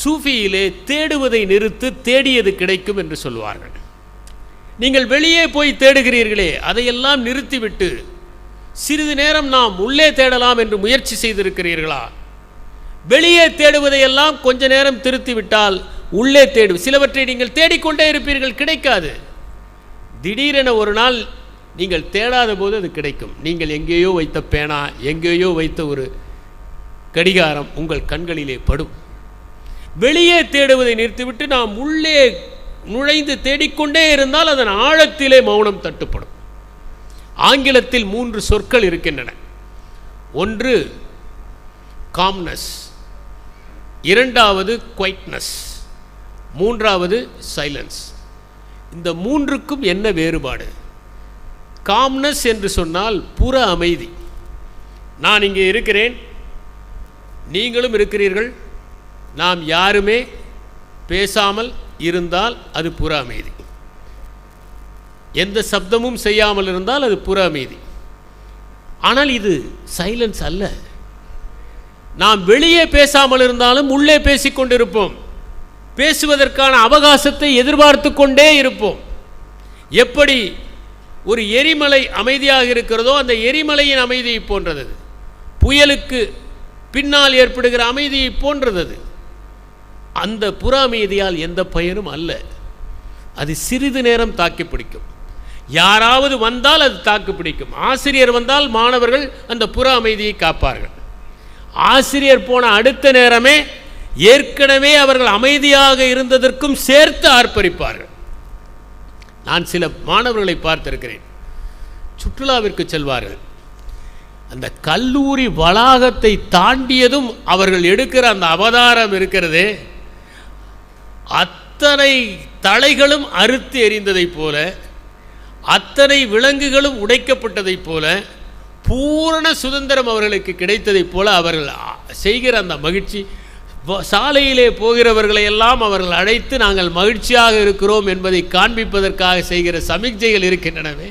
சூஃபியிலே தேடுவதை நிறுத்து, தேடியது கிடைக்கும் என்று சொல்வார்கள். நீங்கள் வெளியே போய் தேடுகிறீர்களே, அதையெல்லாம் நிறுத்திவிட்டு சிறிது நேரம் நாம் உள்ளே தேடலாம் என்று முயற்சி செய்திருக்கிறீர்களா? வெளியே தேடுவதையெல்லாம் கொஞ்ச நேரம் திருத்திவிட்டால் உள்ளே சிலவற்றை நீங்கள் தேடிக்கொண்டே இருப்பீர்கள், கிடைக்காது. திடீரென ஒரு நாள் நீங்கள் தேடாத போது அது கிடைக்கும். நீங்கள் எங்கேயோ வைத்த பேனா, எங்கேயோ வைத்த ஒரு கடிகாரம் உங்கள் கண்களிலே படும். வெளியே தேடுவதை நிறுத்திவிட்டு நாம் உள்ளே நுழைந்து தேடிக்கொண்டே இருந்தால் அதன் ஆழத்திலே மௌனம் தட்டுப்படும். ஆங்கிலத்தில் 3 சொற்கள் இருக்கின்றன. ஒன்று காம்னஸ், இரண்டாவது குவைட்னஸ், மூன்றாவது சைலன்ஸ். இந்த 3க்கும் என்ன வேறுபாடு? காம்னஸ் என்று சொன்னால் புற அமைதி. நான் இங்கே இருக்கிறேன், நீங்களும் இருக்கிறீர்கள், நாம் யாருமே பேசாமல் இருந்தால் அது புற அமைதி. எந்த சப்தமும் செய்யாமல் இருந்தால் அது புற அமைதி. ஆனால் இது சைலன்ஸ் அல்ல. நாம் வெளியே பேசாமல் இருந்தாலும் உள்ளே பேசிக்கொண்டிருப்போம். பேசுவதற்கான அவகாசத்தை எதிர்பார்த்து கொண்டே இருப்போம். எப்படி ஒரு எரிமலை அமைதியாக இருக்கிறதோ அந்த எரிமலையின் அமைதியை போன்றது, புயலுக்கு பின்னால் ஏற்படுகிற அமைதியை போன்றது. அந்த புற அமைதியால் எந்த பயனும் அல்ல. அது சிறிது நேரம் தாக்கி பிடிக்கும். யாராவது வந்தால் அது தாக்கு பிடிக்கும். ஆசிரியர் வந்தால் மாணவர்கள் அந்த புற அமைதியை காப்பார்கள். ஆசிரியர் போன அடுத்த நேரமே ஏற்கனவே அவர்கள் அமைதியாக இருந்ததற்கும் சேர்த்து ஆர்ப்பரிப்பார்கள். நான் சில மாணவர்களை பார்த்திருக்கிறேன், சுற்றுலாவிற்கு செல்வார்கள். அந்த கல்லூரி வளாகத்தை தாண்டியதும் அவர்கள் எடுக்கிற அந்த அவதாரம் இருக்கிறதே, அத்தனை தலைகளும் அறுத்து எறிந்ததைப் போல, அத்தனை விலங்குகளும் உடைக்கப்பட்டதைப் போல, பூரண சுதந்திரம் அவர்களுக்கு கிடைத்ததைப் போல அவர்கள் செய்கிற அந்த மகிழ்ச்சி, சாலையிலே போகிறவர்களை எல்லாம் அவர்கள் அழைத்து நாங்கள் மகிழ்ச்சியாக இருக்கிறோம் என்பதை காண்பிப்பதற்காக செய்கிற சமிக்ஞைகள் இருக்கின்றனவே.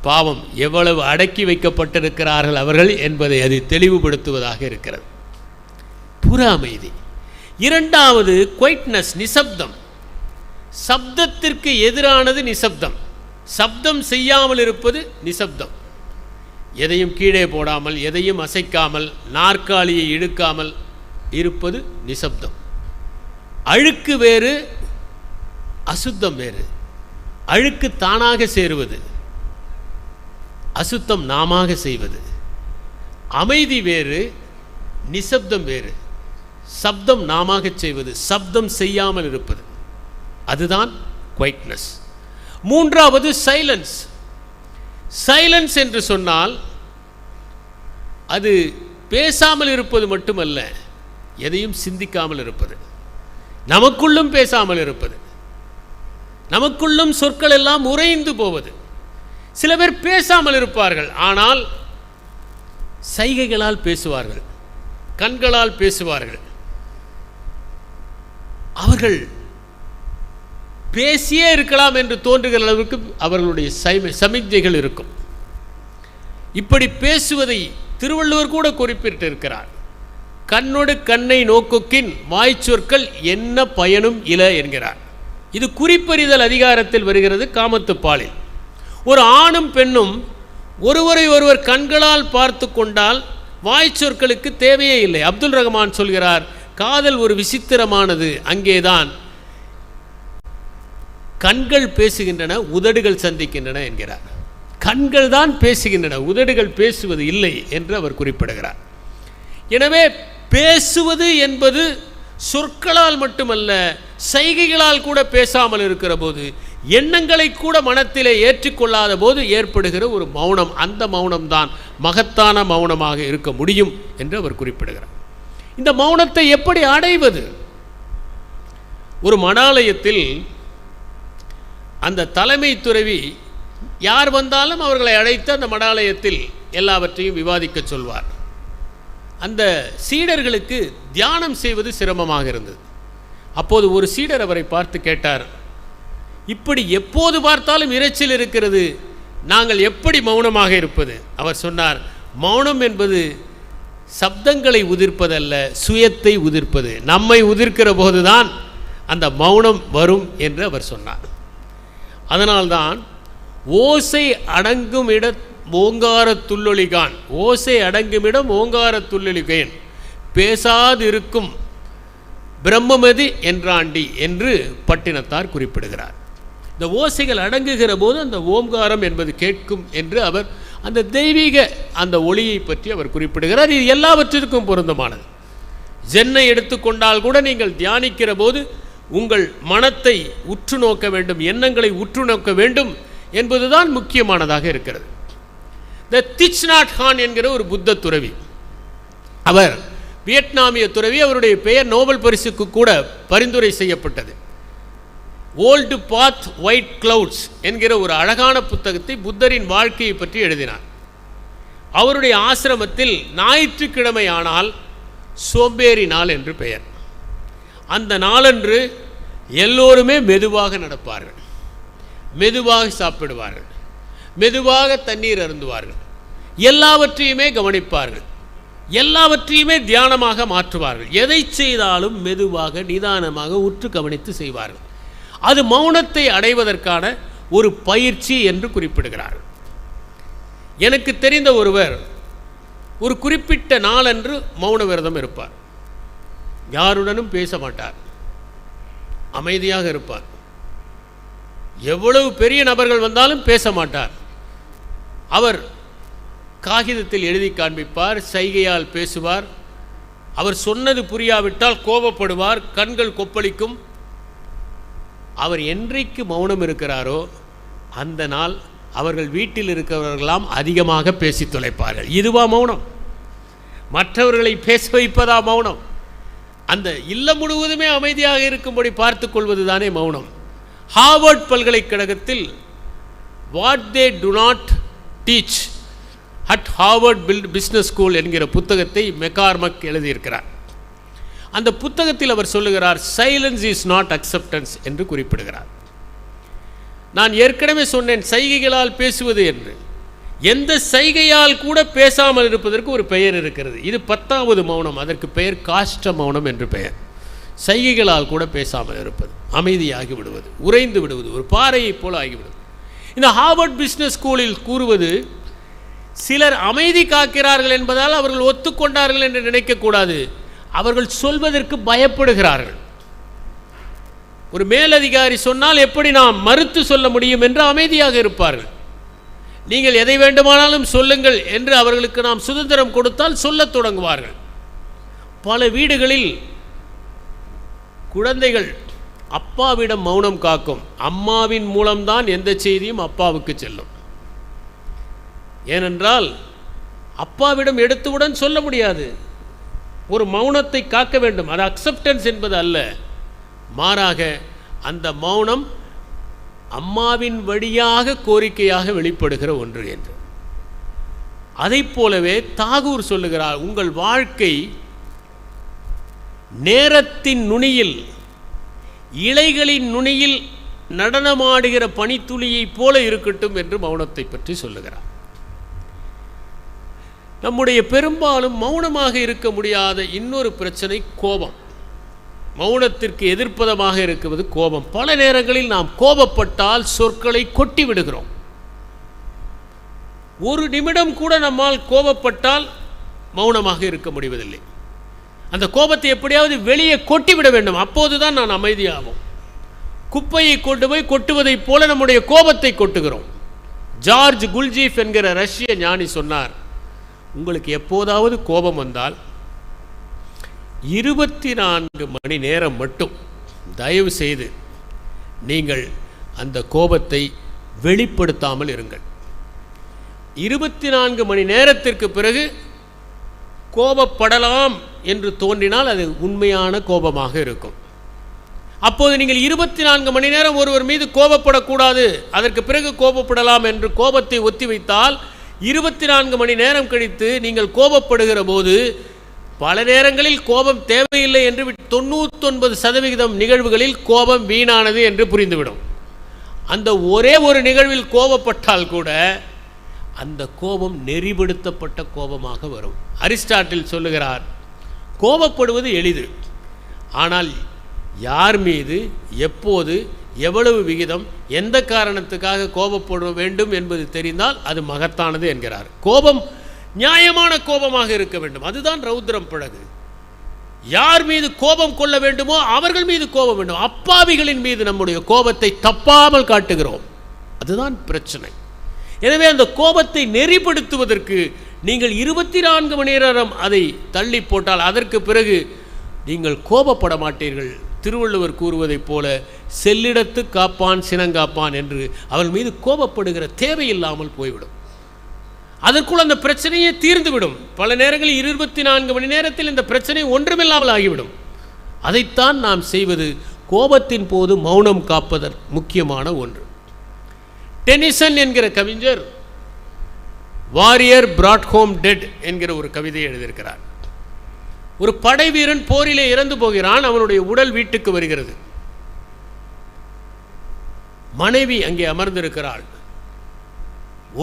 பாவம், எவ்வளவு அடக்கி வைக்கப்பட்டிருக்கிறார்கள் அவர்கள் என்பதை அது தெளிவுபடுத்துவதாக இருக்கிறது. புற அமைதி. இரண்டாவது குவைட்னஸ், நிசப்தம். சப்தத்திற்கு எதிரானது நிசப்தம். சப்தம் செய்யாமல் இருப்பது நிசப்தம். எதையும் கீழே போடாமல், எதையும் அசைக்காமல், நாற்காலியை இழுக்காமல் இருப்பது நிசப்தம். அழுக்கு வேறு, அசுத்தம் வேறு. அழுக்கு தானாக சேருவது, அசுத்தம் நாமாக செய்வது. அமைதி வேறு, நிசப்தம் வேறு. சப்தம் நாமாக செய்வது, சப்தம் செய்யாமல் இருப்பது, அதுதான் குவைட்னஸ். மூன்றாவது சைலன்ஸ். சைலன்ஸ் என்று சொன்னால் அது பேசாமல் இருப்பது மட்டுமல்ல, எதையும் சிந்திக்காமல் இருப்பது, நமக்குள்ளும் பேசாமல் இருப்பது, நமக்குள்ளும் சொற்கள் எல்லாம் உறைந்து போவது. சில பேர் பேசாமல் இருப்பார்கள், ஆனால் சைகைகளால் பேசுவார்கள், கண்களால் பேசுவார்கள். அவர்கள் பேசியே இருக்கலாம் என்று தோன்றுகிற அளவுக்கு அவர்களுடைய சமிக்ஞைகள் இருக்கும். இப்படி பேசுவதை திருவள்ளுவர் கூட குறிப்பிட்டிருக்கிறார். கண்ணோடு கண்ணை நோக்கொக்கின் வாய்ச்சொற்கள் என்ன பயனும் இல என்கிறார். இது குறிப்பறிதல் அதிகாரத்தில் வருகிறது, காமத்துப்பாலில். ஒரு ஆணும் பெண்ணும் ஒருவரை ஒருவர் கண்களால் பார்த்து கொண்டால் வாய்ச்சொற்களுக்கு தேவையே இல்லை. அப்துல் ரஹ்மான் சொல்கிறார், காதல் ஒரு விசித்திரமானது, அங்கேதான் கண்கள் பேசுகின்றன, உதடுகள் சந்திக்கின்றன என்கிறார். கண்கள் தான் பேசுகின்றன, உதடுகள் பேசுவது இல்லை என்று அவர் குறிப்பிடுகிறார். எனவே பேசுவது என்பது சொற்களால் மட்டுமல்ல, சைகைகளால் கூட பேசாமல் இருக்கிற போது, எண்ணங்களை கூட மனத்திலே ஏற்றுக்கொள்ளாத போது ஏற்படுகிற ஒரு மௌனம், அந்த மௌனம்தான் மகத்தான மௌனமாக இருக்க முடியும் என்று அவர் குறிப்பிடுகிறார். இந்த மௌனத்தை எப்படி அடைவது? ஒரு மடாலயத்தில் அந்த தலைமை துறவி யார் வந்தாலும் அவர்களை அழைத்து அந்த மடாலயத்தில் எல்லாவற்றையும் விவாதிக்க சொல்வார். அந்த சீடர்களுக்கு தியானம் செய்வது சிரமமாக இருந்தது. அப்போது ஒரு சீடர் அவரை பார்த்து கேட்டார், இப்படி எப்போது பார்த்தாலும் இரைச்சல் இருக்கிறது, நாங்கள் எப்படி மௌனமாக இருப்பது? அவர் சொன்னார், மௌனம் என்பது சப்தங்களை உதிர்ப்பதல்ல, சுயத்தை உதிர்ப்பது. நம்மை உதிர்க்கிற போதுதான் அந்த மௌனம் வரும் என்று அவர் சொன்னார். அதனால்தான் ஓசை அடங்கும் இட ஓங்கார துள்ளொலிகான், ஓசை அடங்குமிடம் ஓங்கார துள்ளொலிகேன், பேசாதிருக்கும் பிரம்மமதி என்றாண்டி என்று பட்டினத்தார் குறிப்பிடுகிறார். இந்த ஓசைகள் அடங்குகிற போது அந்த ஓம்காரம் என்பது கேட்கும் என்று அவர் அந்த தெய்வீக அந்த ஒளியை பற்றி அவர் குறிப்பிடுகிறார். இது எல்லாவற்றிற்கும் பொருந்தமானது. ஜென்னை எடுத்துக்கொண்டால் கூட நீங்கள் தியானிக்கிற போது உங்கள் மனத்தை உற்று நோக்க வேண்டும், எண்ணங்களை உற்று நோக்க வேண்டும் என்பதுதான் முக்கியமானதாக இருக்கிறது. த திச் நாட் ஹான் என்கிற ஒரு புத்த துறவி, அவர் வியட்நாமிய துறவி. அவருடைய பெயர் நோபல் பரிசுக்கு கூட பரிந்துரை செய்யப்பட்டது. ஓல்டு பாத் ஒயிட் கிளவுட்ஸ் என்கிற ஒரு அழகான புத்தகத்தை புத்தரின் வாழ்க்கையை பற்றி எழுதினார். அவருடைய ஆசிரமத்தில் ஞாயிற்றுக்கிழமை ஆனால் சோம்பேறி நாள் என்று பெயர். அந்த நாளன்று எல்லோருமே மெதுவாக நடப்பார்கள், மெதுவாக சாப்பிடுவார்கள், மெதுவாக தண்ணீர் அருந்துவார்கள், எல்லாவற்றையுமே கவனிப்பார்கள், எல்லாவற்றையுமே தியானமாக மாற்றுவார்கள். எதை செய்தாலும் மெதுவாக நிதானமாக உற்று கவனித்து செய்வார்கள். அது மௌனத்தை அடைவதற்கான ஒரு பயிற்சி என்று குறிப்பிடுகிறார். எனக்கு தெரிந்த ஒருவர் ஒரு குறிப்பிட்ட நாளன்று மௌன விரதம் இருப்பார். யாருடனும் பேச மாட்டார், அமைதியாக இருப்பார். எவ்வளவு பெரிய நபர்கள் வந்தாலும் பேச மாட்டார். அவர் காகிதத்தில் எழுதி காண்பிப்பார், சைகையால் பேசுவார். அவர் சொன்னது புரியாவிட்டால் கோபப்படுவார், கண்கள் கொப்பளிக்கும். அவர் என்றைக்கு மௌனம் இருக்கிறாரோ அந்த நாள் அவர்கள் வீட்டில் இருக்கிறவர்களாம் அதிகமாக பேசி தொலைப்பார்கள். இதுவா மௌனம்? மற்றவர்களை பேச வைப்பதா மௌனம்? அந்த இல்லம் முழுவதுமே அமைதியாக இருக்கும்படி பார்த்து கொள்வது தானே மௌனம். ஹார்வர்ட் பல்கலைக்கழகத்தில் what they to not teach at Harvard business school என்கிற புத்தகத்தை மெக்கார்மக் எழுதியிருக்கிறார். அந்த புத்தகத்தில் அவர் சொல்லுகிறார், சைலன்ஸ் இஸ் நாட் அக்செப்டன்ஸ் என்று குறிப்பிடுகிறார். நான் ஏற்கனவே சொன்னேன் சைகைகளால் பேசுவது என்று. எந்த சைகையால் கூட பேசாமல் இருப்பதற்கு ஒரு பெயர் இருக்கிறது. இது 10வது மௌனம். அதற்கு பெயர் காஷ்ட மௌனம் என்று பெயர். சைகைகளால் கூட பேசாமல் இருப்பது, அமைதியாகி விடுவது, உறைந்து விடுவது, ஒரு பாறையைப் போல ஆகிவிடுவது. இந்த ஹார்வர்ட் பிஸ்னஸ் ஸ்கூலில் கூறுவது, சிலர் அமைதி காக்கிறார்கள் என்பதால் அவர்கள் ஒத்துக்கொண்டார்கள் என்று நினைக்கக்கூடாது. அவர்கள் சொல்வதற்கு பயப்படுகிறார்கள். ஒரு மேலதிகாரி சொன்னால் எப்படி நாம் மறுத்து சொல்ல முடியும் என்று அமைதியாக இருப்பார்கள். நீங்கள் எதை வேண்டுமானாலும் சொல்லுங்கள் என்று அவர்களுக்கு நாம் சுதந்திரம் கொடுத்தால் சொல்லத் தொடங்குவார்கள். பல வீடுகளில் குழந்தைகள் அப்பாவிடம் மௌனம் காக்கும். அம்மாவின் மூலம்தான் எந்த செய்தியும் அப்பாவுக்கு செல்லும். ஏனென்றால் அப்பாவிடம் எடுத்தவுடன் சொல்ல முடியாது. ஒரு மௌனத்தை காக்க வேண்டும். அது அக்செப்டன்ஸ் என்பது அல்ல, மாறாக அந்த மௌனம் அம்மாவின் வழியாக கோரிக்கையாக வெளிப்படுகிற ஒன்று என்று. அதை போலவே தாகூர் சொல்லுகிறார், உங்கள் வாழ்க்கை நேரத்தின் நுனியில், இலைகளின் நுனியில் நடனமாடுகிற பனித்துளியைப் போல இருக்கட்டும் என்று மௌனத்தை பற்றி சொல்லுகிறார். நம்முடைய பெரும்பாலும் மௌனமாக இருக்க முடியாத இன்னொரு பிரச்சனை கோபம். மௌனத்திற்கு எதிர்ப்பதமாக இருக்கிறது கோபம். பல நேரங்களில் நாம் கோபப்பட்டால் சொற்களை கொட்டி விடுகிறோம். ஒரு நிமிடம் கூட நம்மால் கோபப்பட்டால் மௌனமாக இருக்க முடிவதில்லை. அந்த கோபத்தை எப்படியாவது வெளியே கொட்டிவிட வேண்டும். அப்போதுதான் நான் அமைதியாகும். குப்பையை கொண்டு போய் கொட்டுவதைப் போல நம்முடைய கோபத்தை கொட்டுகிறோம். ஜார்ஜ் குல்ஜீஃப் என்கிற ரஷ்ய ஞானி சொன்னார், உங்களுக்கு எப்போதாவது கோபம் வந்தால் 24 மணி நேரம் மட்டும் தயவு செய்து நீங்கள் அந்த கோபத்தை வெளிப்படுத்தாமல் இருங்கள். 24 மணி நேரத்திற்கு பிறகு கோபப்படலாம் என்று தோன்றினால் அது உண்மையான கோபமாக இருக்கும். அப்போது நீங்கள் 24 மணி நேரம் ஒருவர் மீது கோபப்படக்கூடாது, அதற்கு பிறகு கோபப்படலாம் என்று கோபத்தை ஒத்தி வைத்தால் 24 மணி நேரம் கழித்து நீங்கள் கோபப்படுகிற போது பல நேரங்களில் கோபம் தேவையில்லை என்று 99% நிகழ்வுகளில் கோபம் வீணானது என்று புரிந்துவிடும். அந்த ஒரே ஒரு நிகழ்வில் கோபப்பட்டால் கூட அந்த கோபம் நெறிப்படுத்தப்பட்ட கோபமாக வரும். அரிஸ்டாட்டில் சொல்லுகிறார், கோபப்படுவது எளிது, ஆனால் யார் மீது எப்போது எவ்வளவு விகிதம் எந்த காரணத்துக்காக கோபப்பட வேண்டும் என்பது தெரிந்தால் அது மகத்தானது என்கிறார். கோபம் நியாயமான கோபமாக இருக்க வேண்டும், அதுதான் ரௌத்ரம் பழகு. யார் மீது கோபம் கொள்ள வேண்டுமோ அவர்கள் மீது கோபம் வேண்டும். அப்பாவிகளின் மீது நம்முடைய கோபத்தை தப்பாமல் காட்டுகிறோம், அதுதான் பிரச்சனை. எனவே அந்த கோபத்தை நெறிப்படுத்துவதற்கு நீங்கள் 24 மணி நேரம் அதை தள்ளி போட்டால் அதற்கு பிறகு நீங்கள் கோபப்பட மாட்டீர்கள். திருவள்ளுவர் கூறுவதைப் போல செல்லிடத்து காப்பான் சினங்காப்பான் என்று அவள் மீது கோபப்படுகிற தேவையில்லாமல் போய்விடும். அதற்குள் அந்த பிரச்சனையே தீர்ந்துவிடும். பல நேரங்களில் 24 மணி நேரத்தில் இந்த பிரச்சனை ஒன்றுமில்லாமல் ஆகிவிடும். அதைத்தான் நாம் செய்வது. கோபத்தின் போது மௌனம் காப்பதற்கு முக்கியமான ஒன்று. டெனிசன் என்கிற கவிஞர் வாரியர் பிராட் ஹோம் டெட் என்கிற ஒரு கவிதையை எழுதியிருக்கிறார். ஒரு படை வீரன் போரிலே இறந்து போகிறான், அவனுடைய உடல் வீட்டுக்கு வருகிறது. மனைவி அங்கே அமர்ந்திருக்கிறாள்.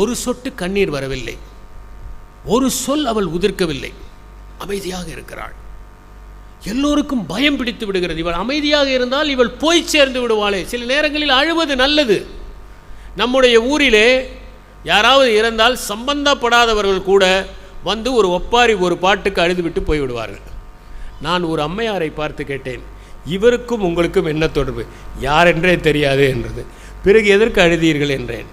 ஒரு சொட்டு கண்ணீர் வரவில்லை, ஒரு சொல் அவள் உதிர்க்கவில்லை, அமைதியாக இருக்கிறாள். எல்லோருக்கும் பயம் பிடித்து விடுகிறது. இவள் அமைதியாக இருந்தால் இவள் போய் சேர்ந்து விடுவாளே. சில நேரங்களில் அழுவது நல்லது. நம்முடைய ஊரிலே யாராவது இறந்தால் சம்பந்தப்படாதவர்கள் கூட வந்து ஒரு ஒப்பாரி ஒரு பாட்டுக்கு அழுதுவிட்டு போய்விடுவார்கள். நான் ஒரு அம்மையாரை பார்த்து கேட்டேன், இவருக்கும் உங்களுக்கும் என்ன தொடர்பு? யார் என்றே தெரியாது என்றது. பிறகு எதற்கு அழுதீர்கள் என்றேன்.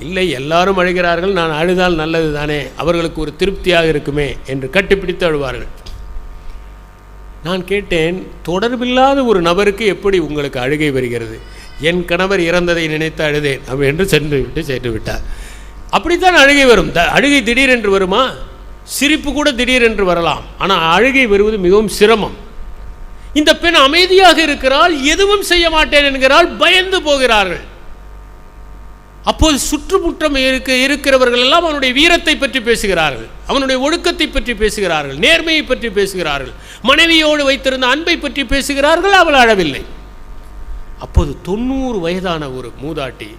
இல்லை, எல்லாரும் அழுகிறார்கள், நான் அழுதால் நல்லது தானே, அவர்களுக்கு ஒரு திருப்தியாக இருக்குமே என்று கட்டிப்பிடித்து அழுவார்கள். நான் கேட்டேன், தொடர்பில்லாத ஒரு நபருக்கு எப்படி உங்களுக்கு அழுகை வருகிறது? என் கணவர் இறந்ததை நினைத்து அழுதேன் அவன் என்று சென்று விட்டார். அப்படித்தான் அழுகை வரும். அழுகை திடீரென்று வருமா? சிரிப்பு கூட திடீரென்று வரலாம், ஆனால் அழுகை வருவது மிகவும் சிரமம். இந்த பெண் அமைதியாக இருக்கிறாள், எதுவும் செய்ய மாட்டேன் என்கிறாள், பயந்து போகிறார்கள். அப்போது சுற்றுமுற்றம் இருக்கிறவர்கள் எல்லாம் அவனுடைய வீரத்தை பற்றி பேசுகிறார்கள், அவனுடைய ஒழுக்கத்தை பற்றி பேசுகிறார்கள், நேர்மையை பற்றி பேசுகிறார்கள், மனைவியோடு வைத்திருந்த அன்பை பற்றி பேசுகிறார்கள். அவள் அழவில்லை. அப்போது 90 வயதான ஒரு மூதாட்டி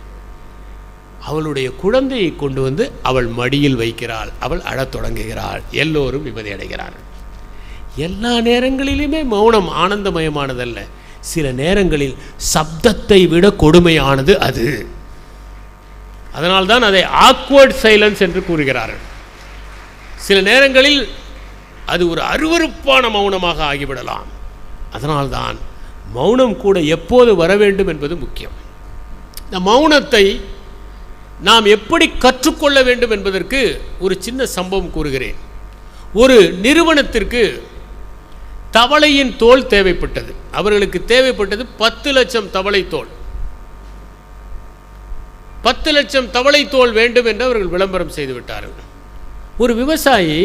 அவளுடைய குழந்தையை கொண்டு வந்து அவள் மடியில் வைக்கிறாள். அவள் அழத் தொடங்குகிறாள். எல்லோரும் நிம்மதி அடைகிறார்கள். எல்லா நேரங்களிலுமே மௌனம் ஆனந்தமயமானதல்ல. சில நேரங்களில் சப்தத்தை விட கொடுமையானது அது. அதனால்தான் அதை ஆக்வர்ட் சைலன்ஸ் என்று கூறுகிறார்கள். சில நேரங்களில் அது ஒரு அருவருப்பான மௌனமாக ஆகிவிடலாம். அதனால்தான் மௌனம் கூட எப்போது வர வேண்டும் என்பது முக்கியம். இந்த மௌனத்தை நாம் எப்படி கற்றுக்கொள்ள வேண்டும் என்பதற்கு ஒரு சின்ன சம்பவம் கூறுகிறேன். ஒரு நிறுவனத்திற்கு தவளையின் தோல் தேவைப்பட்டது. அவர்களுக்கு தேவைப்பட்டது 10 லட்சம் தவளை தோல். 10 லட்சம் தவளை தோல் வேண்டும் என்று அவர்கள் விளம்பரம் செய்து விட்டார்கள். ஒரு விவசாயி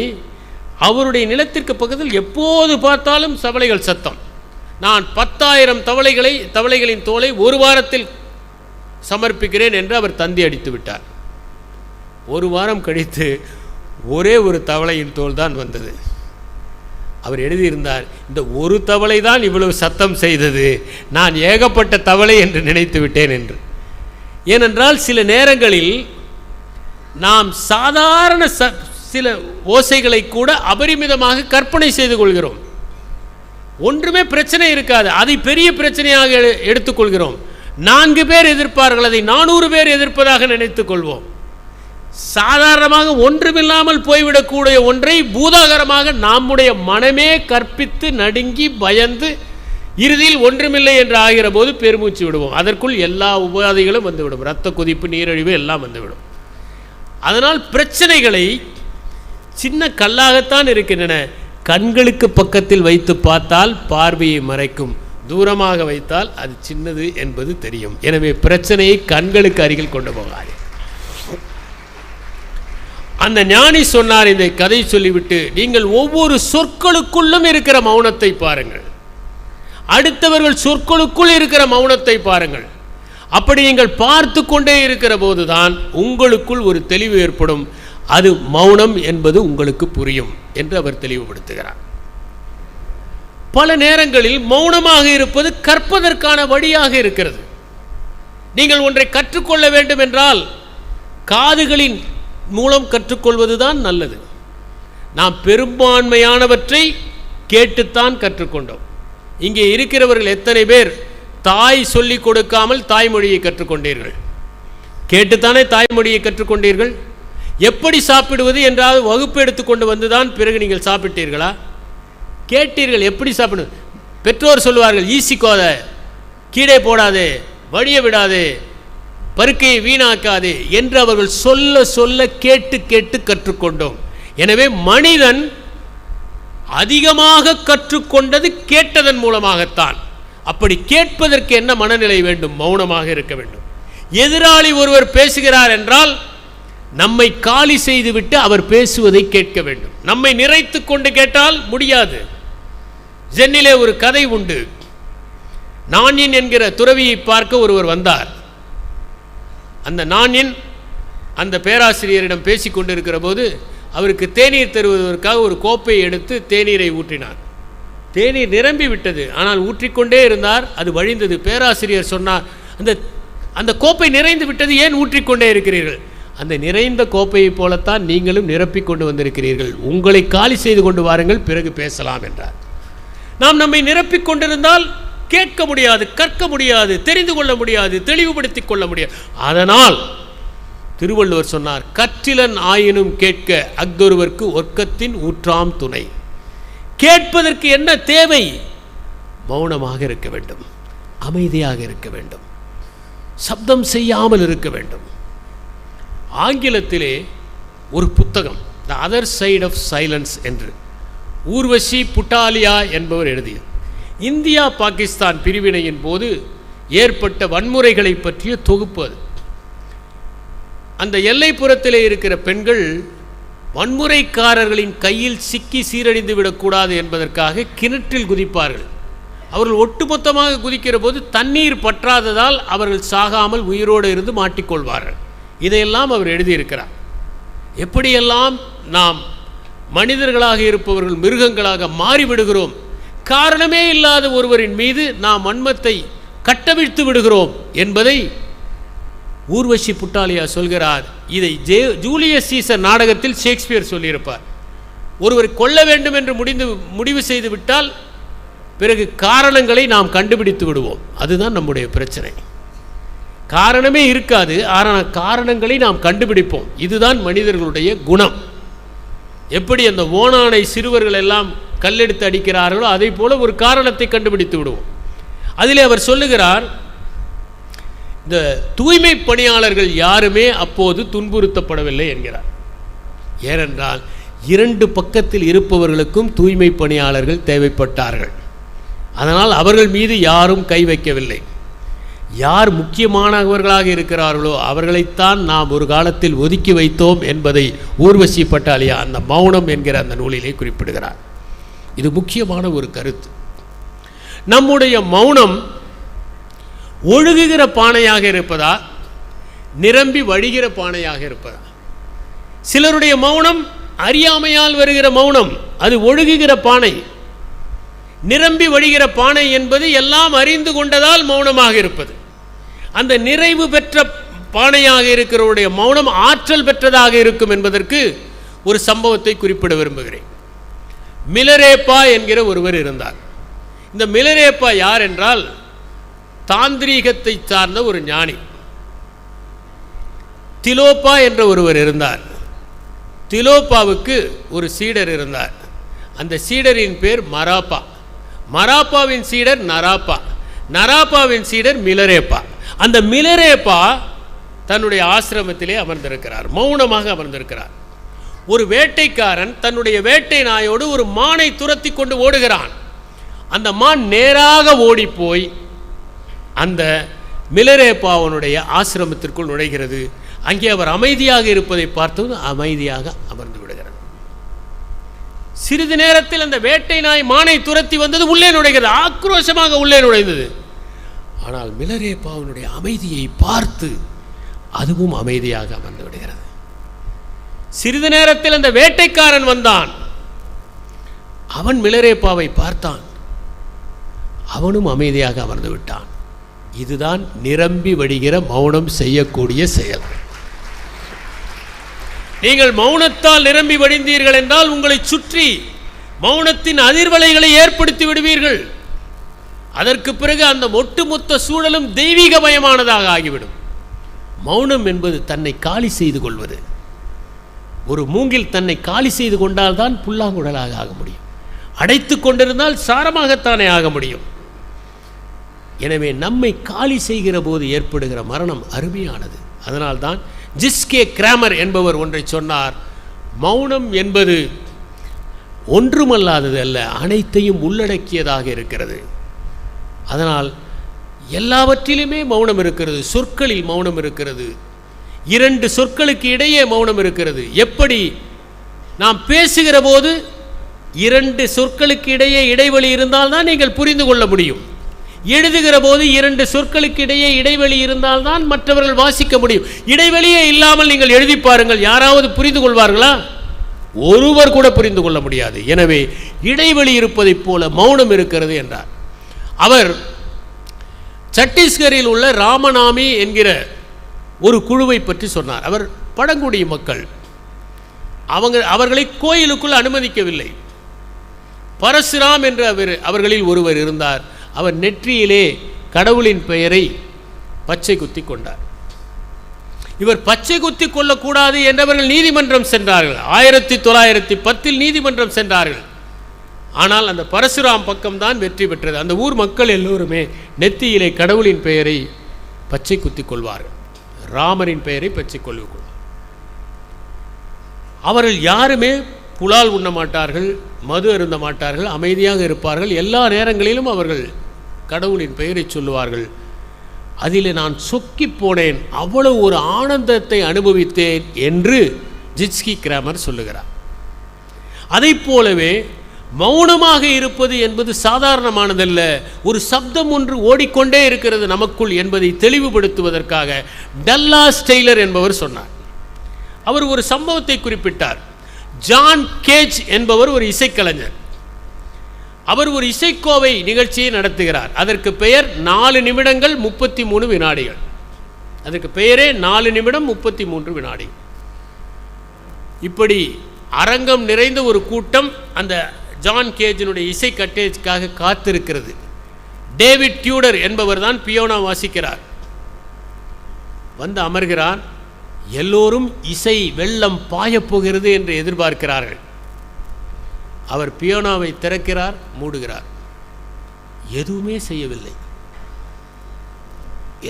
அவருடைய நிலத்திற்கு பக்கத்தில் எப்போது பார்த்தாலும் தவளைகள் சத்தம். நான் 10,000 தவளைகளின் தோலை ஒரு வாரத்தில் சமர்ப்பிக்கிறேன் என்று அவர் தந்தி அடித்து விட்டார். ஒரு வாரம் கழித்து ஒரே ஒரு தவளையின் தோல் தான் வந்தது. அவர் எழுதியிருந்தார், இந்த ஒரு தவளை தான் இவ்வளவு சத்தம் செய்தது, நான் ஏகப்பட்ட தவளை என்று நினைத்து விட்டேன் என்று. ஏனென்றால் சில நேரங்களில் நாம் சாதாரண சில ஓசைகளை கூட அபரிமிதமாக கற்பனை செய்து கொள்கிறோம். ஒன்றுமே பிரச்சனை இருக்காது, அதை பெரிய பிரச்சனையாக எடுத்துக்கொள்கிறோம். 4 பேர் எதிர்ப்பார்கள், அதை 400 பேர் எதிர்ப்பதாக நினைத்துக் கொள்வோம். சாதாரணமாக ஒன்றுமில்லாமல் போய்விடக்கூடிய ஒன்றை பூதாகரமாக நம்முடைய மனமே கற்பித்து நடுங்கி பயந்து இறுதியில் ஒன்றுமில்லை என்று ஆகிற போது பெருமூச்சு விடுவோம். அதற்குள் எல்லா உபாதைகளும் வந்துவிடும், இரத்த கொதிப்பு, நீரழிவு எல்லாம் வந்துவிடும். அதனால் பிரச்சனைகளை சின்ன கல்லாகத்தான் இருக்கின்றன. கண்களுக்கு பக்கத்தில் வைத்து பார்த்தால் பார்வையை மறைக்கும், தூரமாக வைத்தால் அது சின்னது என்பது தெரியும். எனவே பிரச்சனையை கண்களுக்கு அருகில் கொண்டு போகாது. அந்த ஞானி சொன்னார், இந்த கதை சொல்லிவிட்டு, நீங்கள் ஒவ்வொரு சொற்களுக்குள்ளும் இருக்கிற மௌனத்தை பாருங்கள், அடுத்தவர்கள் சொற்களுக்குள் இருக்கிற மௌனத்தை பாருங்கள். அப்படி நீங்கள் பார்த்து கொண்டே இருக்கிற போதுதான் உங்களுக்குள் ஒரு தெளிவு ஏற்படும். அது மௌனம் என்பது உங்களுக்கு புரியும் என்று அவர் தெளிவுபடுத்துகிறார். பல நேரங்களில் மௌனமாக இருப்பது கற்பதற்கான வழியாக இருக்கிறது. நீங்கள் ஒன்றை கற்றுக்கொள்ள வேண்டும் என்றால் காதுகளின் மூலம் கற்றுக்கொள்வது தான் நல்லது. நாம் பெரும்பான்மையானவற்றை கேட்டுத்தான் கற்றுக்கொண்டோம். இங்கே இருக்கிறவர்கள் எத்தனை பேர் தாய் சொல்லிக் கொடுக்காமல் தாய்மொழியை கற்றுக்கொண்டீர்கள்? கேட்டுத்தானே தாய்மொழியை கற்றுக்கொண்டீர்கள். எப்படி சாப்பிடுவது என்றாவது வகுப்பு எடுத்துக்கொண்டு வந்துதான் பிறகு நீங்கள் சாப்பிட்டீர்களா? கேட்டீர்கள் எப்படி சாப்பிடு. பெற்றோர் சொல்லுவார்கள், ஈசிக்கோத, கீழே போடாதே, வழிய விடாதே, பருக்கையை வீணாக்காதே என்று அவர்கள் சொல்ல சொல்ல கேட்டு கேட்டு கற்றுக்கொண்டோம். எனவே மனிதன் அதிகமாக கற்றுக்கொண்டது கேட்டதன் மூலமாகத்தான். அப்படி கேட்பதற்கு என்ன மனநிலை வேண்டும்? மௌனமாக இருக்க வேண்டும். எதிராளி ஒருவர் பேசுகிறார் என்றால் நம்மை காலி செய்துவிட்டு அவர் பேசுவதை கேட்க வேண்டும். நம்மை நிறைத்து கொண்டு கேட்டால் முடியாது. ஜென்னிலே ஒரு கதை உண்டு. நான்யன் என்கிற துறவியை பார்க்க ஒருவர் வந்தார். அந்த நான்யன் அந்த பேராசிரியரிடம் பேசி கொண்டிருக்கிற போது அவருக்கு தேநீர் தருவதற்காக ஒரு கோப்பையை எடுத்து தேநீரை ஊற்றினார். தேநீர் நிரம்பி விட்டது. ஆனால் ஊற்றிக்கொண்டே இருந்தார். அது வழிந்தது. பேராசிரியர் சொன்னார், அந்த கோப்பை நிறைந்து விட்டது, ஏன் ஊற்றிக்கொண்டே இருக்கிறீர்கள்? அந்த நிறைந்த கோப்பையை போலத்தான் நீங்களும் நிரப்பிக் கொண்டு வந்திருக்கிறீர்கள். உங்களை காலி செய்து கொண்டு வாருங்கள், பிறகு பேசலாம் என்றார். நாம் நம்மை நிரப்பிக் கொண்டிருந்தால் கேட்க முடியாது, கற்க முடியாது, தெரிந்து கொள்ள முடியாது, தெளிவுபடுத்திக் கொள்ள முடியாது. அதனால் திருவள்ளுவர் சொன்னார், கற்றிலன் ஆயினும் கேட்க அஃதொருவர்க்கு ஒர்க்கத்தின் ஊற்றாம் துணை. கேட்பதற்கு என்ன தேவை? மௌனமாக இருக்க வேண்டும், அமைதியாக இருக்க வேண்டும், சப்தம் செய்யாமல் இருக்க வேண்டும். ஆங்கிலத்திலே ஒரு புத்தகம், the other side of silence என்று ஊர்வசி புட்டாலியா என்பவர் எழுதியது. இந்தியா பாகிஸ்தான் பிரிவினையின் போது ஏற்பட்ட வன்முறைகளை பற்றிய தொகுப்பு அது. அந்த எல்லைப்புறத்திலே இருக்கிற பெண்கள் வன்முறைக்காரர்களின் கையில் சிக்கி சீரழிந்து விடக்கூடாது என்பதற்காக கிணற்றில் குதிப்பார்கள். அவர்கள் ஒட்டுமொத்தமாக குதிக்கிற போது தண்ணீர் பற்றாததால் அவர்கள் சாகாமல் உயிரோடு இருந்து மாட்டிக்கொள்வார்கள். இதையெல்லாம் அவர் எழுதியிருக்கிறார். எப்படியெல்லாம் நாம் மனிதர்களாக இருப்பவர்கள் மிருகங்களாக மாறிவிடுகிறோம். காரணமே இல்லாத ஒருவரின் மீது நாம் வன்மத்தை கட்டவிழ்த்து விடுகிறோம் என்பதை ஊர்வசி புட்டாலியா சொல்கிறார். இதை ஜூலியஸ் சீசர் நாடகத்தில் ஷேக்ஸ்பியர் சொல்லியிருப்பார். ஒருவர் கொல்ல வேண்டும் என்று முடிவு செய்து விட்டால் பிறகு காரணங்களை நாம் கண்டுபிடித்து விடுவோம். அதுதான் நம்முடைய பிரச்சனை. காரணமே இருக்காது, ஆனால் காரணங்களை நாம் கண்டுபிடிப்போம். இதுதான் மனிதர்களுடைய குணம். எப்படி அந்த ஓணானை சிறுவர்கள் எல்லாம் கல்லெடுத்து அடிக்கிறார்களோ அதை போல ஒரு காரணத்தை கண்டுபிடித்து விடுவோம். அதிலே அவர் சொல்லுகிறார், இந்த தூய்மை பணியாளர்கள் யாருமே அப்போது துன்புறுத்தப்படவில்லை என்கிறார். ஏனென்றால் இரண்டு பக்கத்தில் இருப்பவர்களுக்கும் தூய்மை பணியாளர்கள் தேவைப்பட்டார்கள். அதனால் அவர்கள் மீது யாரும் கை வைக்கவில்லை. யார் முக்கியமானவர்களாக இருக்கிறார்களோ அவர்களைத்தான் நாம் ஒரு காலத்தில் ஒதுக்கி வைத்தோம் என்பதை ஊர்வசி பட்டாலியா அந்த மௌனம் என்கிற அந்த நூலிலே குறிப்பிடுகிறார். இது முக்கியமான ஒரு கருத்து. நம்முடைய மௌனம் ஒழுகுகிற பானையாக இருப்பதா, நிரம்பி வழிகிற பானையாக இருப்பதா? சிலருடைய மௌனம் அறியாமையால் வருகிற மௌனம், அது ஒழுகுகிற பானை. நிரம்பி வழிகிற பானை என்பது எல்லாம் அறிந்து கொண்டதால் மௌனமாக இருப்பது. அந்த நிறைவு பெற்ற பானையாக இருக்கிறவருடைய மௌனம் ஆற்றல் பெற்றதாக இருக்கும் என்பதற்கு ஒரு சம்பவத்தை குறிப்பிட விரும்புகிறேன். மிலரேப்பா என்கிற ஒருவர் இருந்தார். இந்த மிலரேப்பா யார் என்றால் தாந்திரீகத்தை சார்ந்த ஒரு ஞானி. திலோப்பா என்ற ஒருவர் இருந்தார். திலோப்பாவுக்கு ஒரு சீடர் இருந்தார். அந்த சீடரின் பேர் மராப்பா. மராப்பாவின் சீடர் நராப்பா. நராப்பாவின் சீடர் மிலரேப்பா. அந்த மிலரேப்பா தன்னுடைய ஆசிரமத்திலே அமர்ந்திருக்கிறார், மௌனமாக அமர்ந்திருக்கிறார். ஒரு வேட்டைக்காரன் தன்னுடைய வேட்டை நாயோடு ஒரு மானை துரத்தி கொண்டு ஓடுகிறான். அந்த மான் நேராக ஓடிப்போய் அந்த மிலரேப்பாவனுடைய ஆசிரமத்திற்குள் நுழைகிறது. அங்கே அவர் அமைதியாக இருப்பதை பார்த்தது அமைதியாக அமர்ந்து விடுகிறார். சிறிது நேரத்தில் அந்த வேட்டை நாய் மானை துரத்தி வந்தது, உள்ளே நுழைகிறது, ஆக்ரோஷமாக உள்ளே நுழைந்தது. ஆனால் மிலரேப்பாவனுடைய அமைதியை பார்த்து அதுவும் அமைதியாக அமர்ந்து விடுகிறது. சிறிது நேரத்தில் அந்த வேட்டைக்காரன் வந்தான். அவன் மிலரேப்பாவை பார்த்தான், அவனும் அமைதியாக அமர்ந்து விட்டான். இதுதான் நிரம்பி வழிகிற மௌனம் செய்யக்கூடிய செயல். நீங்கள் மௌனத்தால் நிரம்பி வழிந்தீர்கள் என்றால் உங்களை சுற்றி மௌனத்தின் அதிர்வலைகளை ஏற்படுத்தி விடுவீர்கள். அதற்கு பிறகு அந்த ஒட்டுமொத்த சூழலும் தெய்வீகமயமானதாக ஆகிவிடும். மௌனம் என்பது தன்னை காலி செய்து கொள்வது. ஒரு மூங்கில் தன்னை காலி செய்து கொண்டால் தான் புல்லாங்குழலாக ஆக முடியும். அடைத்து கொண்டிருந்தால் சாரமாகத்தானே ஆக முடியும். எனவே நம்மை காலி செய்கிற போது ஏற்படுகிற மரணம் அருமையானது. அதனால்தான் ஜிஸ்கே கிராமர் என்பவர் ஒன்றை சொன்னார், மௌனம் என்பது ஒன்றுமல்லாதது அல்ல, அனைத்தையும் உள்ளடக்கியதாக இருக்கிறது. அதனால் எல்லாவற்றிலுமே மௌனம் இருக்கிறது. சொற்களில் மௌனம் இருக்கிறது. 2 சொற்களுக்கு இடையே மௌனம் இருக்கிறது. எப்படி? நாம் பேசுகிற போது 2 சொற்களுக்கு இடையே இடைவெளி இருந்தால்தான் நீங்கள் புரிந்து கொள்ள முடியும். எழுதுகிற போது 2 சொற்களுக்கு இடையே இடைவெளி இருந்தால்தான் மற்றவர்கள் வாசிக்க முடியும். இடைவெளியே இல்லாமல் நீங்கள் எழுதி பாருங்கள், யாராவது புரிந்து கொள்வார்களா? ஒருவர் கூட புரிந்து கொள்ள முடியாது. எனவே இடைவெளி இருப்பதைப் போல மௌனம் இருக்கிறது என்றார். அவர் சத்தீஸ்கரில் உள்ள ராமநாமி என்கிற ஒரு குழுவை பற்றி சொன்னார். அவர் பழங்குடி மக்கள். அவர்களை கோயிலுக்குள் அனுமதிக்கவில்லை. பரசுராம் என்று அவர்களில் ஒருவர் இருந்தார். அவர் நெற்றியிலே கடவுளின் பெயரை பச்சை குத்தி கொண்டார். இவர் பச்சை குத்தி கொள்ளக்கூடாது என்றவர்கள் நீதிமன்றம் சென்றார்கள். 1910 நீதிமன்றம் சென்றார்கள். ஆனால் அந்த பரசுராம் பக்கம்தான் வெற்றி பெற்றது. அந்த ஊர் மக்கள் எல்லோருமே நெத்தியிலே கடவுளின் பெயரை பச்சை குத்தி கொள்வார்கள். ராமரின் பெயரை பச்சை கொள்வார்கள். அவர்கள் யாருமே புலால் உண்ண மாட்டார்கள், மது அருந்த மாட்டார்கள், அமைதியாக இருப்பார்கள். எல்லா நேரங்களிலும் அவர்கள் கடவுளின் பெயரை சொல்லுவார்கள். அதில் நான் சொக்கி போனேன், அவ்வளவு ஒரு ஆனந்தத்தை அனுபவித்தேன் என்று ஜிஸ்கி கிராமர் சொல்லுகிறார். அதை போலவே மௌனமாக இருப்பது என்பது சாதாரணமானதல்ல. ஒரு சப்தம் ஒன்று ஓடிக்கொண்டே இருக்கிறது நமக்குள் என்பதை தெளிவுபடுத்துவதற்காக டல்லாஸ் டெய்லர் என்பவர் சொன்னார். அவர் ஒரு சம்பவத்தை குறிப்பிட்டார். ஜான் கேஜ் என்பவர் ஒரு இசைக்கலைஞர். அவர் ஒரு இசைக்கோவை நிகழ்ச்சியை நடத்துகிறார். அதற்கு பெயர் 4 நிமிடங்கள் 33 வினாடிகள். அதற்கு பெயரே 4 நிமிடம் 33 வினாடி. இப்படி அரங்கம் நிறைந்த ஒரு கூட்டம் அந்த ஜான் கேஜினுடைய இசை கட்டேஜ்க்காக காத்திருக்கிறது. டேவிட் டியூடர் என்பவர் தான் பியோனா வாசிக்கிறார். வந்து அமர்கிறார். எல்லோரும் இசை வெள்ளம் பாயப்போகிறது என்று எதிர்பார்க்கிறார்கள். அவர் பியோனாவை திறக்கிறார், மூடுகிறார். எதுவுமே செய்யவில்லை.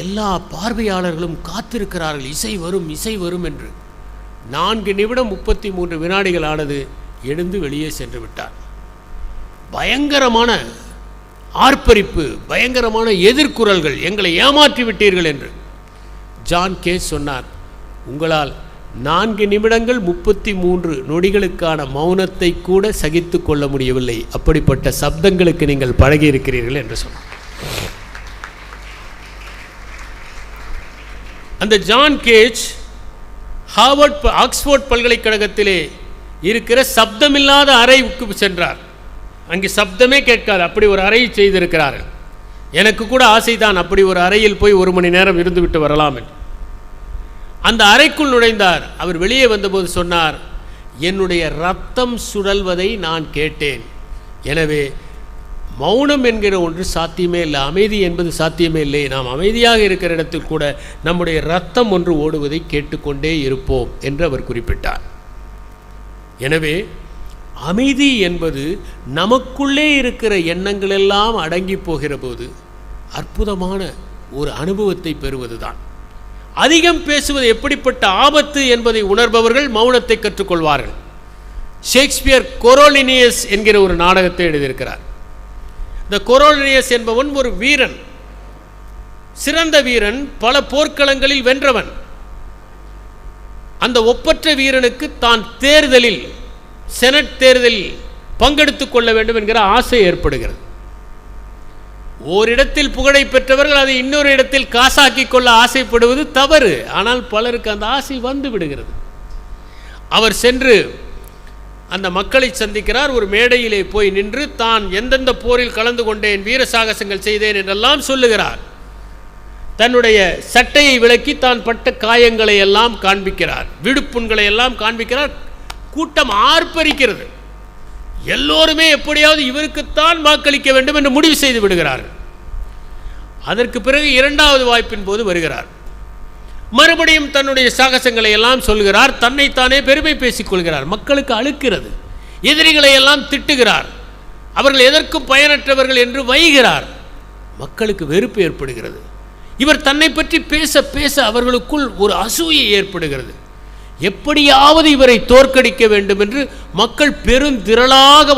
எல்லா பார்வையாளர்களும் காத்திருக்கிறார்கள், இசை வரும் இசை வரும் என்று. 4 நிமிடம் 33 வினாடிகள் ஆனது. எழுந்து வெளியே சென்று விட்டார். பயங்கரமான ஆர்ப்பரிப்பு, பயங்கரமான எதிர்குரல்கள், எங்களை ஏமாற்றி விட்டீர்கள் என்று. ஜான் கேஸ் சொன்னார், உங்களால் 4 நிமிடங்கள் 33 நொடிகளுக்கான மௌனத்தை கூட சகித்து கொள்ள முடியவில்லை. அப்படிப்பட்ட சப்தங்களுக்கு நீங்கள் பழகி இருக்கிறீர்கள் என்று சொன்னார். அந்த ஜான் கேஜ் ஆக்ஸ்போர்ட் பல்கலைக்கழகத்திலே இருக்கிற சப்தமில்லாத அறைக்கு சென்றார். அங்கே சப்தமே கேட்காது, அப்படி ஒரு அறையை செய்திருக்கிறார்கள். எனக்கு கூட ஆசைதான் அப்படி ஒரு அறையில் போய் 1 மணி நேரம் இருந்துவிட்டு வரலாம் என்று. அந்த அறைக்குள் நுழைந்தார். அவர் வெளியே வந்தபோது சொன்னார், என்னுடைய ரத்தம் சுழல்வதை நான் கேட்டேன். எனவே மௌனம் என்கிற ஒன்று சாத்தியமே இல்லை, அமைதி என்பது சாத்தியமே இல்லை. நாம் அமைதியாக இருக்கிற இடத்தில் கூட நம்முடைய ரத்தம் ஒன்று ஓடுவதை கேட்டுக்கொண்டே இருப்போம் என்று அவர் குறிப்பிட்டார். எனவே அமைதி என்பது நமக்குள்ளே இருக்கிற எண்ணங்கள் எல்லாம் அடங்கி போகிற போது அற்புதமான ஒரு அனுபவத்தை பெறுவதுதான். அதிகம் பேசுவது எப்படிப்பட்ட ஆபத்து என்பதை உணர்பவர்கள் மௌனத்தை கற்றுக்கொள்வார்கள். ஷேக்ஸ்பியர் கொரோலினியஸ் என்கிற ஒரு நாடகத்தை எழுதியிருக்கிறார். இந்த கொரோலினியஸ் என்பவன் ஒரு வீரன், சிறந்த வீரன், பல போர்க்களங்களில் வென்றவன். அந்த ஒப்பற்ற வீரனுக்கு தான் தேர்தலில், செனட் தேர்தலில் பங்கெடுத்துக் கொள்ள வேண்டும் என்கிற ஆசை ஏற்படுகிறது. ஓரிடத்தில் புகழை பெற்றவர்கள் அதை இன்னொரு இடத்தில் காசாக்கி கொள்ள ஆசைப்படுவது தவறு. ஆனால் பலருக்கு அந்த ஆசை வந்து விடுகிறது. அவர் சென்று அந்த மக்களை சந்திக்கிறார். ஒரு மேடையிலே போய் நின்று தான் எந்தெந்த போரில் கலந்து கொண்டேன், வீர சாகசங்கள் செய்தேன் என்றெல்லாம் சொல்லுகிறார். தன்னுடைய சட்டையை விலக்கி தான் பட்ட காயங்களை எல்லாம் காண்பிக்கிறார், விடுப்புண்களை எல்லாம் காண்பிக்கிறார். கூட்டம் ஆர்ப்பரிக்கிறது. எல்லோருமே எப்படியாவது இவருக்குத்தான் வாக்களிக்க வேண்டும் என்று முடிவு செய்து விடுகிறார்கள். அதற்கு பிறகு இரண்டாவது வாய்ப்பின் போது வருகிறார். மறுபடியும் தன்னுடைய சாகசங்களை எல்லாம் சொல்கிறார். தன்னைத்தானே பெருமை பேசிக் கொள்கிறார். மக்களுக்கு அழுக்கிறது. எதிரிகளை எல்லாம் திட்டுகிறார். அவர்கள் எதற்கும் பயனற்றவர்கள் என்று வைகிறார். மக்களுக்கு வெறுப்பு ஏற்படுகிறது. இவர் தன்னை பற்றி பேச பேச அவர்களுக்குள் ஒரு அசூயை ஏற்படுகிறது. எப்படியாவது இவரை தோற்கடிக்க வேண்டும் என்று மக்கள் பெருந்திரளாக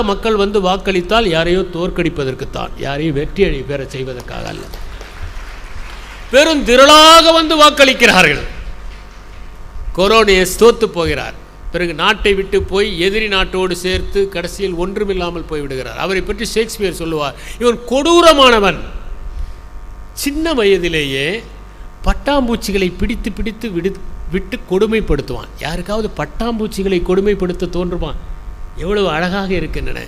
மக்கள் வந்து வாக்களித்தால் யாரையோ தோற்கடிப்பதற்குத்தான், யாரையும் வெற்றி பெற செய்வதற்காக அல்ல. பெருந்திரளாக வந்து வாக்களிக்கிறார்கள். கொரோனியஸ் தோத்து போகிறார். பிறகு நாட்டை விட்டு போய் எதிரி நாட்டோடு சேர்த்து கடைசியில் ஒன்றுமில்லாமல் போய்விடுகிறார். அவரை பற்றி ஷேக்ஸ்பியர் சொல்லுவார், இவன் கொடூரமானவன். சின்ன வயதிலேயே பட்டாம்பூச்சிகளை பிடித்து பிடித்து விட்டு கொடுமைப்படுத்துவான். யாருக்காவது பட்டாம்பூச்சிகளை கொடுமைப்படுத்த தோன்றுமா? எவ்வளவு அழகாக இருக்கின்றன.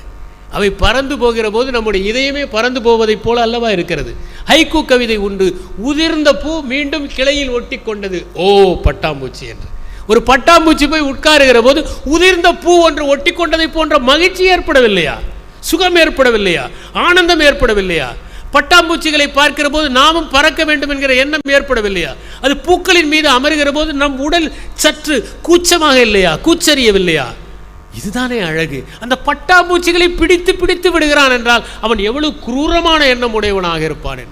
அவை பறந்து போகிற போது நம்முடைய இதயமே பறந்து போவதைப் போல அல்லவா இருக்கிறது. ஹைக்கூ கவிதை உண்டு, உதிர்ந்த பூ மீண்டும் கிளையில் ஒட்டி கொண்டது, ஓ பட்டாம்பூச்சி என்று. ஒரு பட்டாம்பூச்சி போய் உட்காருகிற போது உதிர்ந்த பூ ஒன்று ஒட்டி கொண்டதை போன்ற மகிழ்ச்சி ஏற்படவில்லையா? சுகம் ஏற்படவில்லையா? ஆனந்தம் ஏற்படவில்லையா? பட்டாம்பூச்சிகளை பார்க்கிற போது நாமும் பறக்க வேண்டும் என்கிற எண்ணம் ஏற்படவில்லையா? அது பூக்களின் மீது அமருகிற போது நம் உடல் சற்று கூச்சமாக இல்லையா? கூச்சரியவில்லையா? இதுதானே அழகு. அந்த பட்டாம்பூச்சிகளை பிடித்து பிடித்து விடுகிறான் என்றால் அவன் எவ்வளவு குரூரமான எண்ணம் உடையவனாக இருப்பான்.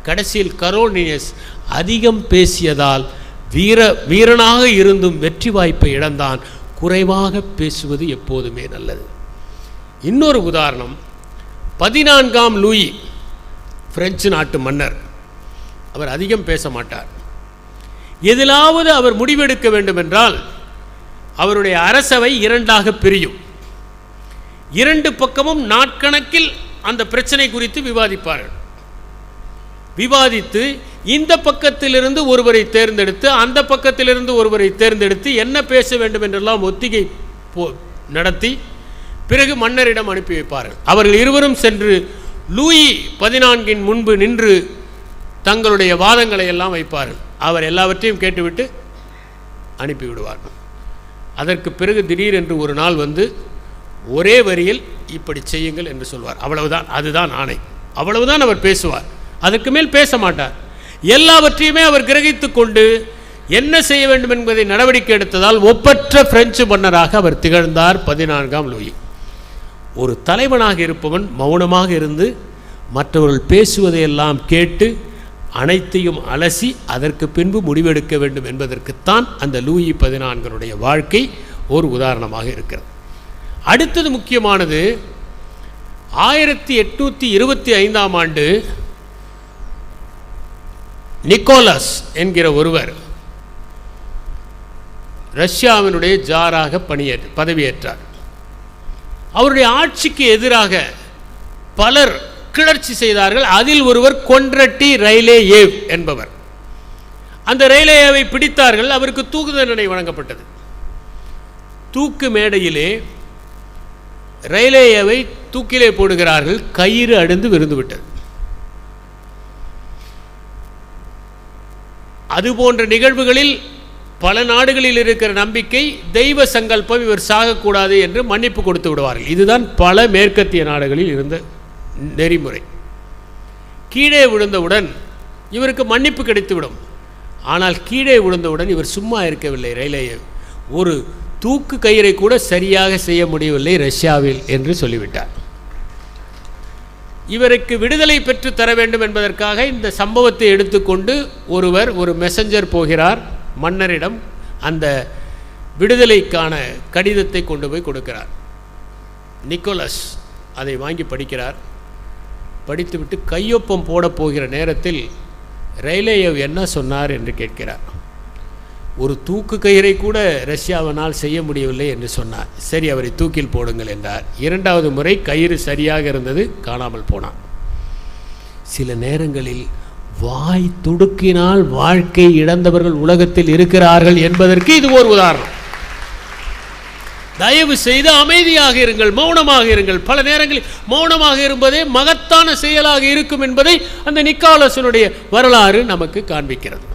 கடைசியில் கரோனியஸ் அதிகம் பேசியதால் வீரனாக இருந்தும் வெற்றி வாய்ப்பை இழந்தான். குறைவாக பேசுவது எப்போதுமே நல்லது. இன்னொரு உதாரணம், 14ஆம் லூயி, பிரெஞ்சு நாட்டு மன்னர். அவர் அதிகம் பேச மாட்டார். எதிலாவது அவர் முடிவெடுக்க வேண்டும் என்றால் அவருடைய அரசவை இரண்டாக பிரியும். இரண்டு பக்கமும் நாட்கணக்கில் அந்த பிரச்சனை குறித்து விவாதிப்பார்கள். விவாதித்து இந்த பக்கத்திலிருந்து ஒருவரை தேர்ந்தெடுத்து அந்த பக்கத்திலிருந்து ஒருவரை தேர்ந்தெடுத்து என்ன பேச வேண்டும் என்றெல்லாம் ஒத்திகை நடத்தி பிறகு மன்னரிடம் அனுப்பி வைப்பார்கள். அவர்கள் இருவரும் சென்று லூயி 14 முன்பு நின்று தங்களுடைய வாதங்களை எல்லாம் வைப்பார்கள். அவர் எல்லாவற்றையும் கேட்டுவிட்டு அனுப்பிவிடுவார்கள். அதற்கு பிறகு திடீரென்று ஒரு நாள் வந்து ஒரே வரியில் இப்படி செய்யுங்கள் என்று சொல்வார். அவ்வளவுதான், அதுதான் ஆணை. அவ்வளவுதான் அவர் பேசுவார். அதற்கு மேல் பேச மாட்டார். எல்லாவற்றையுமே அவர் கிரகித்து கொண்டு என்ன செய்ய வேண்டும் என்பதை நடவடிக்கை எடுத்ததால் ஒப்பற்ற பிரெஞ்சு மன்னராக அவர் திகழ்ந்தார் 14ஆம் லூயி. ஒரு தலைவனாக இருப்பவன் மௌனமாக இருந்து மற்றவர்கள் பேசுவதையெல்லாம் கேட்டு அனைத்தையும் அலசி அதற்கு பின்பு முடிவெடுக்க வேண்டும் என்பதற்குத்தான் அந்த லூயி 14 வாழ்க்கை ஒரு உதாரணமாக இருக்கிறது. அடுத்தது முக்கியமானது, 1825ஆம் ஆண்டு நிக்கோலஸ் என்கிற ஒருவர் ரஷ்யாவினுடைய ஜாராக பதவியேற்றார். அவருடைய ஆட்சிக்கு எதிராக பலர் கிளர்ச்சி செய்தார்கள். அதில் ஒருவர் கொன்ரட்டி ரைலேயேவ் என்பவர். அந்த ரைலேயேவை பிடித்தார்கள். அவருக்கு தூக்கு தண்டனை வழங்கப்பட்டது. தூக்கு மேடையிலே ரைலேயேவை தூக்கிலே போடுகிறார்கள். கயிறு அடிந்து விழுந்துவிட்டது. அதுபோன்ற நிகழ்வுகளில் பல நாடுகளில் இருக்கிற நம்பிக்கை, தெய்வ சங்கல்பம், இவர் சாகக்கூடாது என்று மன்னிப்பு கொடுத்து விடுவார்கள். இதுதான் பல மேற்கத்திய நாடுகளில் இருந்த நெறிமுறை. கீழே விழுந்தவுடன் இவருக்கு மன்னிப்பு கிடைத்துவிடும். ஆனால் கீழே விழுந்தவுடன் இவர் சும்மா இருக்கவில்லை. ரைலேயேவ் ஒரு தூக்கு கயிறை கூட சரியாக செய்ய முடியவில்லை ரஷ்யாவில் என்று சொல்லிவிட்டார். இவருக்கு விடுதலை பெற்று தர வேண்டும் என்பதற்காக இந்த சம்பவத்தை எடுத்துக்கொண்டு ஒரு மெசஞ்சர் போகிறார் மன்னரிடம். அந்த விடுதலைக்கான கடிதத்தை கொண்டு போய் கொடுக்கிறார். நிக்கோலஸ் அதை வாங்கி படிக்கிறார். படித்துவிட்டு கையொப்பம் போட போகிற நேரத்தில் ரைலேயேவ் என்ன சொன்னார் என்று கேட்கிறார். ஒரு தூக்கு கயிறை கூட ரஷ்யாவினால் செய்ய முடியவில்லை என்று சொன்னார். சரி, அவரை தூக்கில் போடுங்கள் என்றார். இரண்டாவது முறை கயிறு சரியாக இருந்தது, காணாமல் போனார். சில நேரங்களில் வாய் துடுக்கினால் வாழ்க்கை இழந்தவர்கள் உலகத்தில் இருக்கிறார்கள் என்பதற்கு இது ஒரு உதாரணம். தயவு செய்து அமைதியாக இருங்கள், மௌனமாக இருங்கள். பல நேரங்களில் மௌனமாக இருப்பதே மகத்தான செயலாக இருக்கும் என்பதை அந்த நிக்கோலாசனுடைய வரலாறு நமக்கு காண்பிக்கிறது.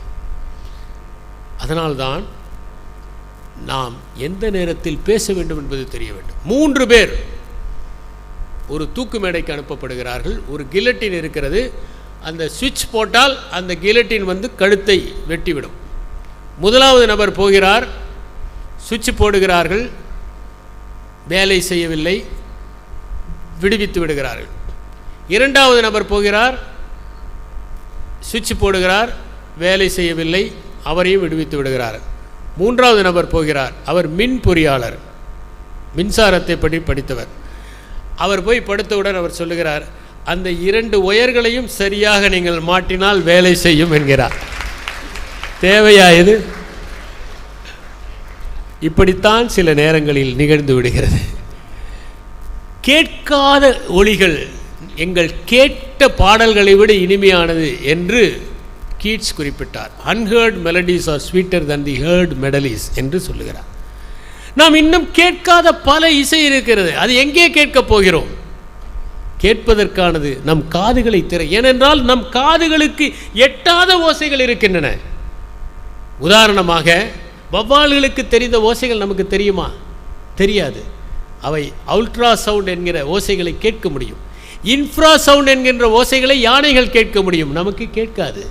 அதனால்தான் நாம் எந்த நேரத்தில் பேச வேண்டும் என்பது தெரிய வேண்டும். 3 பேர் ஒரு தூக்கு மேடைக்கு அனுப்பப்படுகிறார்கள். ஒரு கில்லட்டின் இருக்கிறது. அந்த சுவிட்ச் போட்டால் அந்த கில்லட்டின் கழுத்தை வெட்டிவிடும். முதலாவது நபர் போகிறார், சுவிட்ச் போடுகிறார்கள், வேலை செய்யவில்லை, விடுவித்து விடுகிறார்கள். இரண்டாவது நபர் போகிறார், சுவிட்ச் போடுகிறார், வேலை செய்யவில்லை, அவரையும் விடுவித்து விடுகிறார். மூன்றாவது நபர் போகிறார், அவர் மின் பொறியாளர், மின்சாரத்தை பற்றி படித்தவர். அவர் போய் படுத்தவுடன் அவர் சொல்லுகிறார், அந்த 2 ஒயர்களையும் சரியாக நீங்கள் மாட்டினால் வேலை செய்யும் என்கிறார். தேவையா இது? இப்படித்தான் சில நேரங்களில் நிகழ்ந்து விடுகிறது. கேட்காத ஒலிகள் எங்கள் கேட்ட பாடல்களை விட இனிமையானது என்று கீட்ஸ் குறிப்பிட்டார். Unheard melodies are sweeter than the heard melodies என்று சொல்லுகிறார். நாம் இன்னும் கேட்காத பல இசை இருக்கிறது. அது எங்கே கேட்கப் போகிறோம்? கேட்பதற்கானது நம் காதுகளை திற. ஏனென்றால் நம் காதுகளுக்கு எட்டாத ஓசைகள் இருக்கின்றன. உதாரணமாக, வவ்வால்களுக்கு தெரிந்த ஓசைகள் நமக்கு தெரியுமா? தெரியாது. அவை அல்ட்ரா சவுண்ட் என்கிற ஓசைகளை கேட்க முடியும். இன்ஃப்ரா சவுண்ட் என்கின்ற ஓசைகளை யானைகள் கேட்க முடியும், நமக்கு கேட்காது.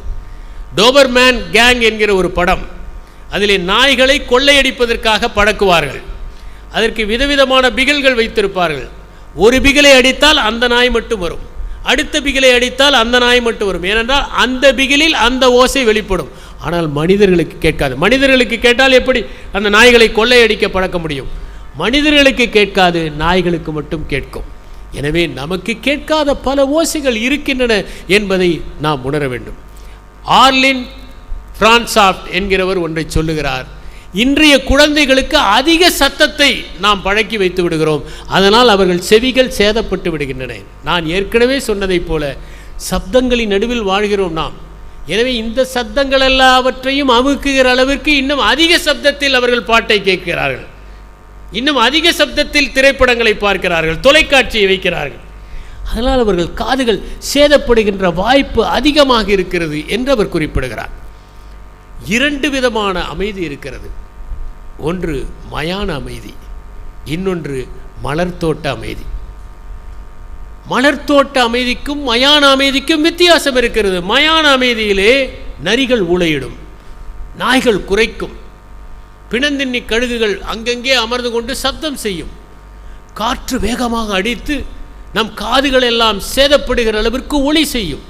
டோபர்மேன் கேங் என்கிற ஒரு படம், அதிலே நாய்களை கொள்ளையடிப்பதற்காக பழக்குவார்கள். அதற்கு விதவிதமான பிகில்கள் வைத்திருப்பார்கள். ஒரு பிகிலை அடித்தால் அந்த நாய் மட்டும் வரும், அடுத்த பிகிலை அடித்தால் அந்த நாய் மட்டும் வரும். ஏனென்றால் அந்த பிகிலில் அந்த ஓசை வெளிப்படும். ஆனால் மனிதர்களுக்கு கேட்காது. மனிதர்களுக்கு கேட்டால் எப்படி அந்த நாய்களை கொள்ளையடிக்க பழக்க முடியும்? மனிதர்களுக்கு கேட்காது, நாய்களுக்கு மட்டும் கேட்கும். எனவே நமக்கு கேட்காத பல ஓசைகள் இருக்கின்றன என்பதை நாம் உணர வேண்டும். ஆர்லின் பிரான்சாப்ட் என்கிறவர் ஒன்றை சொல்லுகிறார். இன்றைய குழந்தைகளுக்கு அதிக சத்தத்தை நாம் பழக்கி வைத்து விடுகிறோம், அதனால் அவர்கள் செவிகள் சேதப்பட்டு விடுகின்றன. நான் ஏற்கனவே சொன்னதைப் போல சப்தங்களின் நடுவில் வாழ்கிறோம் நாம். எனவே இந்த சப்தங்கள் எல்லாவற்றையும் அமுக்குகிற அளவிற்கு இன்னும் அதிக சப்தத்தில் அவர்கள் பாட்டை கேட்கிறார்கள், இன்னும் அதிக சப்தத்தில் திரைப்படங்களை பார்க்கிறார்கள், தொலைக்காட்சியை வைக்கிறார்கள். அதனால் அவர்கள் காதுகள் சேதப்படுகின்ற வாய்ப்பு அதிகமாக இருக்கிறது என்று அவர் குறிப்பிடுகிறார். 2 விதமான அமைதி இருக்கிறது. ஒன்று மயான அமைதி, இன்னொன்று மலர்த்தோட்ட அமைதி. மலர்த்தோட்ட அமைதிக்கும் மயான அமைதிக்கும் வித்தியாசம் இருக்கிறது. மயான அமைதியிலே நரிகள் ஊளையிடும், நாய்கள் குரைக்கும், பிணந்தின்னி கழுகுகள் அங்கங்கே அமர்ந்து கொண்டு சப்தம் செய்யும், காற்று வேகமாக அடித்து நம் காதுகள் எல்லாம் சேதப்படுகிற அளவிற்கு ஒளி செய்யும்.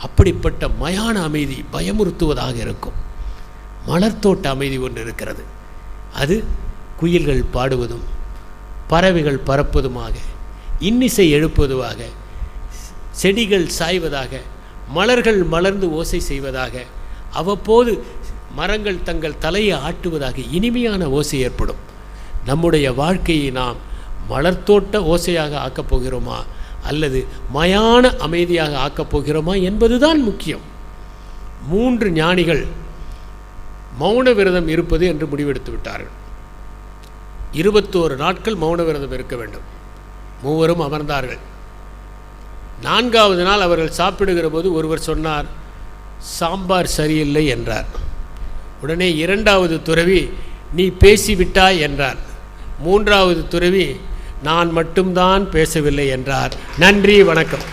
அப்படிப்பட்ட மயான அமைதி பயமுறுத்துவதாக இருக்கும். மலர்த்தோட்ட அமைதி ஒன்று இருக்கிறது. அது குயில்கள் பாடுவதும் பறவைகள் பறப்பதுமாக, இன்னிசை எழுப்புவதுமாக, செடிகள் சாய்வதாக, மலர்கள் மலர்ந்து ஓசை செய்வதாக, அவ்வப்போது மரங்கள் தங்கள் தலையை ஆட்டுவதாக இனிமையான ஓசை ஏற்படும். நம்முடைய வாழ்க்கையை நாம் மலர்த்தோட்ட ஓசையாக ஆக்கப் போகிறோமா அல்லது மயான அமைதியாக ஆக்கப் போகிறோமா என்பதுதான் முக்கியம். 3 ஞானிகள் மௌன விரதம் இருப்பது என்று முடிவெடுத்து விட்டார்கள். 21 நாட்கள் மௌன விரதம் இருக்க வேண்டும். 3 அமர்ந்தார்கள். 4வது நாள் அவர்கள் சாப்பிடுகிற போது ஒருவர் சொன்னார், சாம்பார் சரியில்லை என்றார். உடனே 2வது துறவி, நீ பேசிவிட்டாய் என்றார். 3வது துறவி, நான் மட்டும்தான் பேசவில்லை என்றார். நன்றி, வணக்கம்.